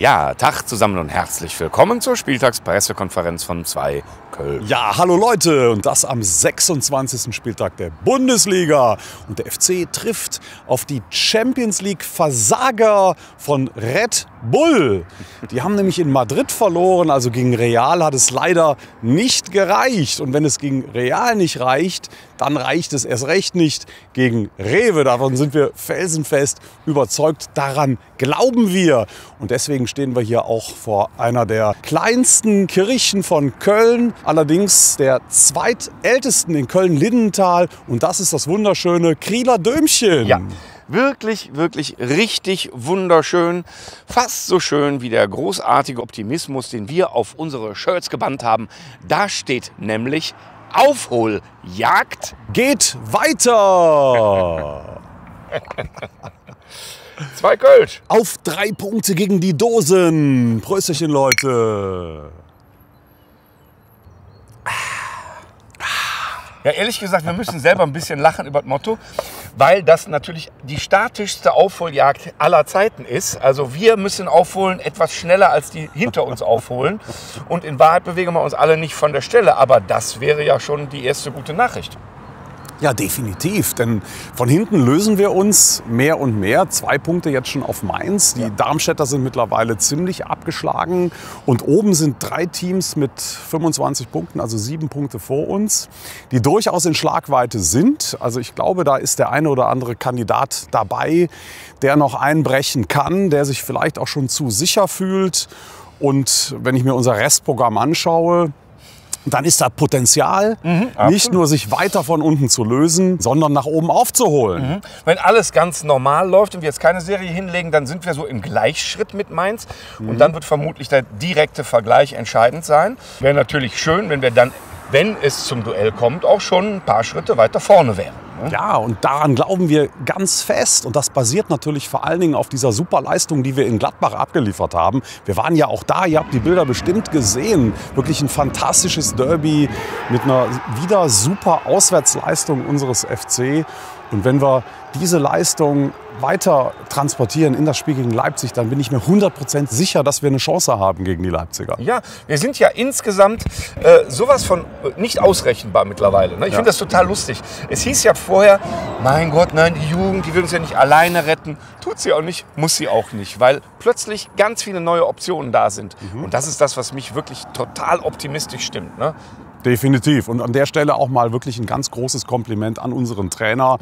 Ja, Tag zusammen und herzlich willkommen zur Spieltagspressekonferenz von 2 Köln. Ja, hallo Leute, und das am 26. Spieltag der Bundesliga. Und der FC trifft auf die Champions League Versager von Red Bull. Die haben nämlich in Madrid verloren, also gegen Real hat es leider nicht gereicht. Und wenn es gegen Real nicht reicht, dann reicht es erst recht nicht gegen Rewe. Davon sind wir felsenfest überzeugt, daran glauben wir. Und deswegen stehen wir hier auch vor einer der kleinsten Kirchen von Köln, allerdings der zweitältesten in Köln-Lindenthal. Und das ist das wunderschöne Krieler Dömchen. Ja. Wirklich, wirklich richtig wunderschön. Fast so schön wie der großartige Optimismus, den wir auf unsere Shirts gebannt haben. Da steht nämlich Aufholjagd geht weiter. 2 Kölsch. Auf 3 Punkte gegen die Dosen. Prösterchen, Leute. Ja, ehrlich gesagt, wir müssen selber ein bisschen lachen über das Motto, weil das natürlich die statischste Aufholjagd aller Zeiten ist. Also wir müssen aufholen etwas schneller, als die hinter uns aufholen. Und in Wahrheit bewegen wir uns alle nicht von der Stelle. Aber das wäre ja schon die erste gute Nachricht. Ja, definitiv, denn von hinten lösen wir uns mehr und mehr. 2 Punkte jetzt schon auf Mainz. Die Darmstädter sind mittlerweile ziemlich abgeschlagen. Und oben sind 3 Teams mit 25 Punkten, also 7 Punkte vor uns, die durchaus in Schlagweite sind. Also ich glaube, da ist der eine oder andere Kandidat dabei, der noch einbrechen kann, der sich vielleicht auch schon zu sicher fühlt. Und wenn ich mir unser Restprogramm anschaue, dann ist da Potenzial, nicht nur sich weiter von unten zu lösen, sondern nach oben aufzuholen. Wenn alles ganz normal läuft und wir jetzt keine Serie hinlegen, dann sind wir so im Gleichschritt mit Mainz. Und dann wird vermutlich der direkte Vergleich entscheidend sein. Wäre natürlich schön, wenn wir dann, wenn es zum Duell kommt, auch schon ein paar Schritte weiter vorne wären. Ja, und daran glauben wir ganz fest. Und das basiert natürlich vor allen Dingen auf dieser super Leistung, die wir in Gladbach abgeliefert haben. Wir waren ja auch da, ihr habt die Bilder bestimmt gesehen. Wirklich ein fantastisches Derby mit einer wieder super Auswärtsleistung unseres FC. Und wenn wir diese Leistung weiter transportieren in das Spiel gegen Leipzig, dann bin ich mir 100% sicher, dass wir eine Chance haben gegen die Leipziger. Ja, wir sind ja insgesamt sowas von nicht ausrechenbar mittlerweile. Ne? Ich finde das total lustig. Es hieß ja vorher, mein Gott, nein, die Jugend, die will uns ja nicht alleine retten. Tut sie auch nicht, muss sie auch nicht, weil plötzlich ganz viele neue Optionen da sind. Und das ist das, was mich wirklich total optimistisch stimmt. Ne? Definitiv. Und an der Stelle auch mal wirklich ein ganz großes Kompliment an unseren Trainer,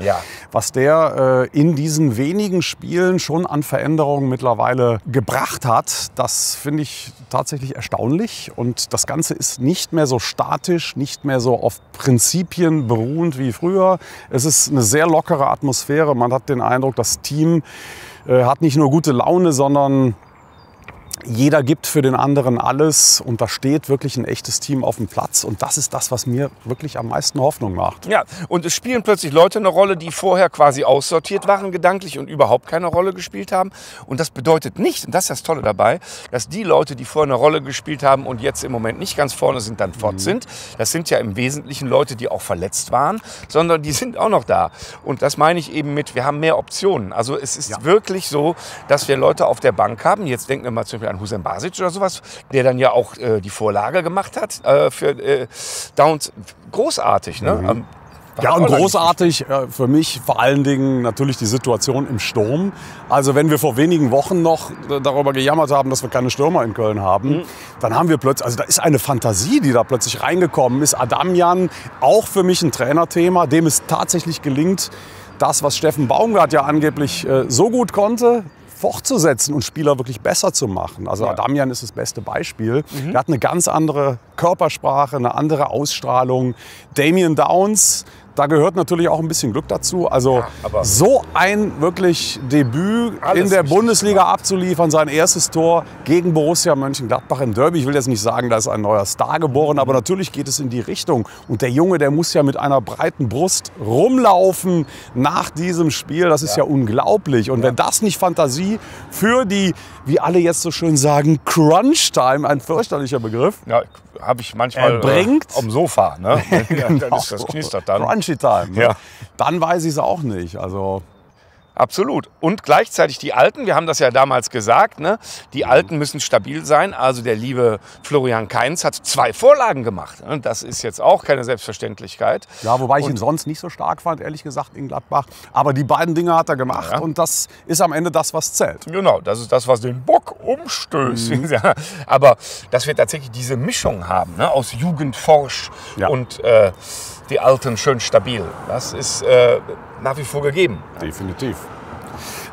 was der in diesen wenigen Spielen schon an Veränderungen mittlerweile gebracht hat. Das finde ich tatsächlich erstaunlich. Und das Ganze ist nicht mehr so statisch, nicht mehr so auf Prinzipien beruhend wie früher. Es ist eine sehr lockere Atmosphäre. Man hat den Eindruck, das Team hat nicht nur gute Laune, sondern jeder gibt für den anderen alles und da steht wirklich ein echtes Team auf dem Platz. Und das ist das, was mir wirklich am meisten Hoffnung macht. Ja, und es spielen plötzlich Leute eine Rolle, die vorher quasi aussortiert waren gedanklich und überhaupt keine Rolle gespielt haben. Und das bedeutet nicht, und das ist das Tolle dabei, dass die Leute, die vorher eine Rolle gespielt haben und jetzt im Moment nicht ganz vorne sind, dann fort sind. Das sind ja im Wesentlichen Leute, die auch verletzt waren, sondern die sind auch noch da. Und das meine ich eben mit, wir haben mehr Optionen. Also es ist wirklich so, dass wir Leute auf der Bank haben. Jetzt denken wir mal zum Beispiel an Hussein Basic oder sowas, der dann ja auch die Vorlage gemacht hat für Downs. Großartig, ne? Ja, und großartig für mich vor allen Dingen natürlich die Situation im Sturm. Also wenn wir vor wenigen Wochen noch darüber gejammert haben, dass wir keine Stürmer in Köln haben, dann haben wir plötzlich, also da ist eine Fantasie, die da plötzlich reingekommen ist. Adamjan, auch für mich ein Trainerthema, dem es tatsächlich gelingt, das, was Steffen Baumgart ja angeblich so gut konnte, fortzusetzen und Spieler wirklich besser zu machen. Also Adamjan ist das beste Beispiel. Er hat eine ganz andere Körpersprache, eine andere Ausstrahlung. Damien Downs, da gehört natürlich auch ein bisschen Glück dazu. Also so ein wirklich Debüt in der Bundesliga abzuliefern, sein erstes Tor gegen Borussia Mönchengladbach im Derby. Ich will jetzt nicht sagen, da ist ein neuer Star geboren, aber natürlich geht es in die Richtung. Und der Junge, der muss ja mit einer breiten Brust rumlaufen nach diesem Spiel. Das ist ja unglaublich. Und wenn das nicht Fantasie für die, wie alle jetzt so schön sagen, Crunch-Time, ein fürchterlicher Begriff, habe ich manchmal am Sofa. Ne? Genau. Das knistert dann. Crunchy Time. Ja. Dann weiß ich es auch nicht. Also Absolut. Und gleichzeitig die Alten, wir haben das ja damals gesagt, ne? Die Alten müssen stabil sein. Also der liebe Florian Kainz hat 2 Vorlagen gemacht. Und das ist jetzt auch keine Selbstverständlichkeit. Ja, wobei ich ihn sonst nicht so stark fand, ehrlich gesagt, in Gladbach. Aber die beiden Dinge hat er gemacht und das ist am Ende das, was zählt. Genau, das ist das, was den Bock umstößt. Ja, aber dass wir tatsächlich diese Mischung haben, ne? Aus Jugendforsch und die Alten schön stabil. Das ist nach wie vor gegeben. Definitiv.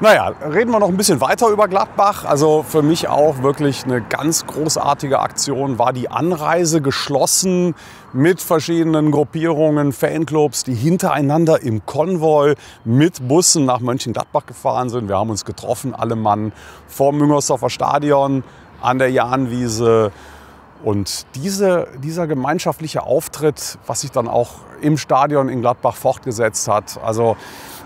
Naja, reden wir noch ein bisschen weiter über Gladbach. Also für mich auch wirklich eine ganz großartige Aktion war die Anreise, geschlossen mit verschiedenen Gruppierungen, Fanclubs, die hintereinander im Konvoi mit Bussen nach Mönchengladbach gefahren sind. Wir haben uns getroffen, alle Mann vor Müngersdorfer Stadion, an der Jahnwiese. Und dieser gemeinschaftliche Auftritt, was sich dann auch im Stadion in Gladbach fortgesetzt hat, also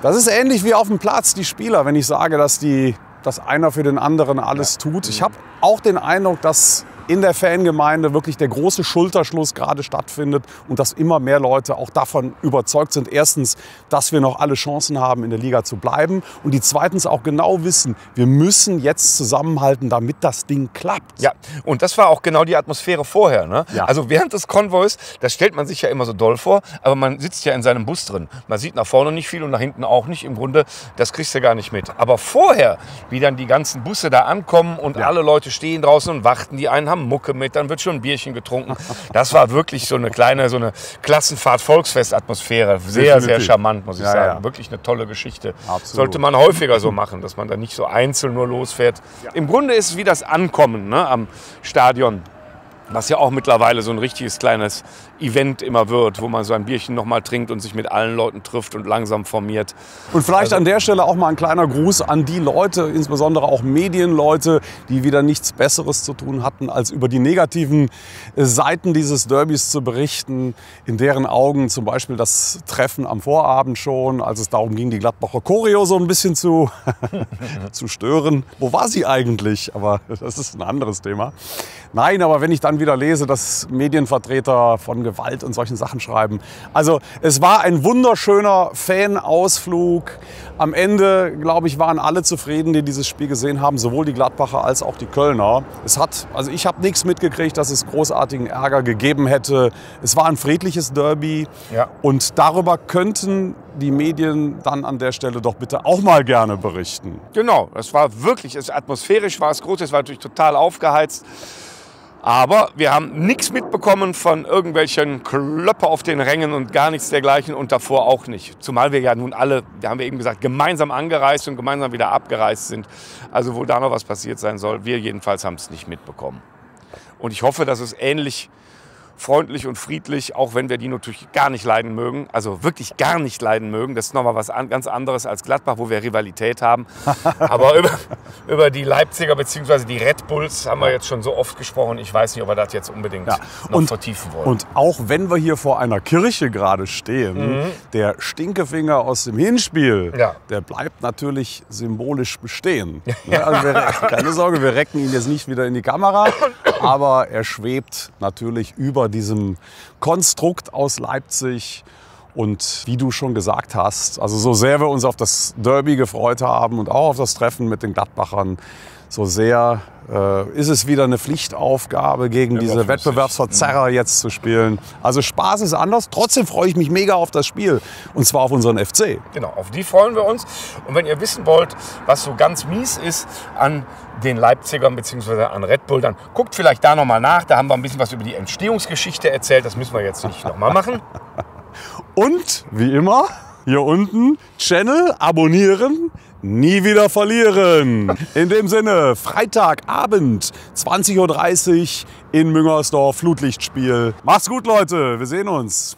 das ist ähnlich wie auf dem Platz, die Spieler, wenn ich sage, dass einer für den anderen alles tut. Ich habe auch den Eindruck, dass in der Fangemeinde wirklich der große Schulterschluss gerade stattfindet und dass immer mehr Leute auch davon überzeugt sind, erstens, dass wir noch alle Chancen haben, in der Liga zu bleiben und die zweitens auch genau wissen, wir müssen jetzt zusammenhalten, damit das Ding klappt. Ja, und das war auch genau die Atmosphäre vorher. Ne? Ja. Also während des Konvois, das stellt man sich ja immer so doll vor, aber man sitzt ja in seinem Bus drin. Man sieht nach vorne nicht viel und nach hinten auch nicht. Im Grunde, das kriegst du gar nicht mit. Aber vorher, wie dann die ganzen Busse da ankommen und alle Leute stehen draußen und warten, die einen haben Mucke mit, dann wird schon ein Bierchen getrunken. Das war wirklich so eine kleine, so eine Klassenfahrt-Volksfest-Atmosphäre. Sehr, sehr charmant, muss ich sagen. Ja. Wirklich eine tolle Geschichte. Absolut. Sollte man häufiger so machen, dass man da nicht so einzeln nur losfährt. Ja. Im Grunde ist es wie das Ankommen, ne, am Stadion. Was ja auch mittlerweile so ein richtiges kleines Event immer wird, wo man so ein Bierchen noch mal trinkt und sich mit allen Leuten trifft und langsam formiert. Und vielleicht an der Stelle auch mal ein kleiner Gruß an die Leute, insbesondere auch Medienleute, die wieder nichts Besseres zu tun hatten, als über die negativen Seiten dieses Derbys zu berichten. In deren Augen zum Beispiel das Treffen am Vorabend schon, als es darum ging, die Gladbacher Choreo so ein bisschen zu stören. Wo war sie eigentlich? Aber das ist ein anderes Thema. Nein, aber wenn ich dann wieder lese, dass Medienvertreter von Gewalt und solchen Sachen schreiben. Also es war ein wunderschöner Fanausflug. Am Ende, glaube ich, waren alle zufrieden, die dieses Spiel gesehen haben, sowohl die Gladbacher als auch die Kölner. Also ich habe nichts mitgekriegt, dass es großartigen Ärger gegeben hätte. Es war ein friedliches Derby und darüber könnten die Medien dann an der Stelle doch bitte auch mal gerne berichten. Genau, es war wirklich, atmosphärisch war es groß, es war natürlich total aufgeheizt. Aber wir haben nichts mitbekommen von irgendwelchen Klöpper auf den Rängen und gar nichts dergleichen und davor auch nicht. Zumal wir ja nun alle, da haben wir eben gesagt, gemeinsam angereist und gemeinsam wieder abgereist sind. Also wo da noch was passiert sein soll, wir jedenfalls haben es nicht mitbekommen. Und ich hoffe, dass es ähnlich freundlich und friedlich, auch wenn wir die natürlich gar nicht leiden mögen, also wirklich gar nicht leiden mögen. Das ist nochmal was ganz anderes als Gladbach, wo wir Rivalität haben. Aber über die Leipziger bzw. die Red Bulls haben wir jetzt schon so oft gesprochen. Ich weiß nicht, ob wir das jetzt unbedingt noch vertiefen wollen. Und auch wenn wir hier vor einer Kirche gerade stehen, der Stinkefinger aus dem Hinspiel, der bleibt natürlich symbolisch bestehen. Also keine Sorge, wir recken ihn jetzt nicht wieder in die Kamera, aber er schwebt natürlich über diesem Konstrukt aus Leipzig. Und wie du schon gesagt hast, also so sehr wir uns auf das Derby gefreut haben und auch auf das Treffen mit den Gladbachern, so sehr ist es wieder eine Pflichtaufgabe, gegen diese Wettbewerbsverzerrer jetzt zu spielen. Also Spaß ist anders. Trotzdem freue ich mich mega auf das Spiel. Und zwar auf unseren FC. Genau, auf die freuen wir uns. Und wenn ihr wissen wollt, was so ganz mies ist an den Leipzigern bzw. an Red Bull, dann guckt vielleicht da nochmal nach. Da haben wir ein bisschen was über die Entstehungsgeschichte erzählt. Das müssen wir jetzt nicht nochmal machen. Und wie immer, hier unten, Channel abonnieren. Nie wieder verlieren. In dem Sinne, Freitagabend, 20:30 Uhr in Müngersdorf, Flutlichtspiel. Macht's gut, Leute. Wir sehen uns.